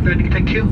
contact landing, thank you.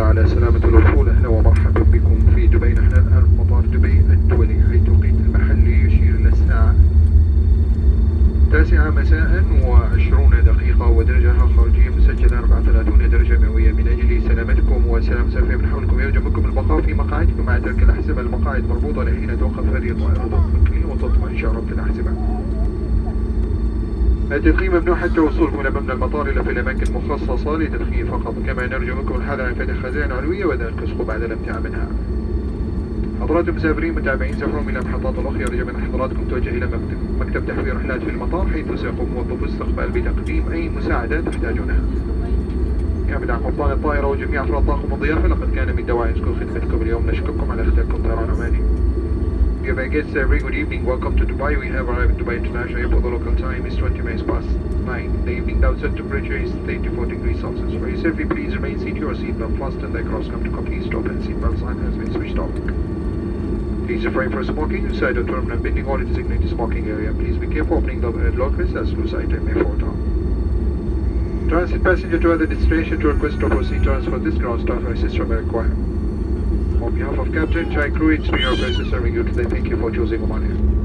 على سلامة الوصول. أهلا ومرحبا بكم في دبي. نحن الآن في مطار دبي الدولي، حيث التوقيت المحلي يشير إلى الساعة 9 مساء و20 دقيقة، ودرجة خارجية مسجلة 34 درجة مئوية. من أجل سلامتكم وسلام سافرين من حولكم يرجى منكم البقاء في مقاعدكم مع ترك الأحزمة. المقاعد مربوطة لحين توقف هذه الطائرة تطلق وتطمئن إشارة الأحزمة. التدخين ممنوع حتى وصولكم إلى مبنى المطار إلا في الأماكن المخصصة للتدخين فقط. كما نرجو منكم الحذر عن فتح خزائن علوية وذلك الكسخ بعد الامتناع منها. حضرات المسافرين متابعين سفرهم إلى المحطات الأخرى، يرجى من حضراتكم توجه إلى مكتب تحويل رحلات في المطار، حيث سيقوم موظفو الاستقبال بتقديم أي مساعدة تحتاجونها. يعمل عن قبطان الطائرة وجميع أفراد طاقم الضيافة، لقد كان من دواعي شكر خدمتكم اليوم. نشكركم على اختياركم طيران عماني. Dear guests, very good evening. Welcome to Dubai. We have arrived at Dubai International Airport. The local time is 20 minutes past 9. The evening outside temperature is 34 degrees Celsius. For your safety, please remain seated or seatbelt fastened. The cross come to complete stop and seatbelt sign has been switched off. Please refrain from smoking inside the terminal bending or designated smoking area. Please be careful opening the lockers as loose item may fall down. Transit passenger to other destination to request to proceed transfer this ground staff and assist may require. On behalf of Captain, Chai crew, it's been our pleasure serving you today. Thank you for choosing Oman Air.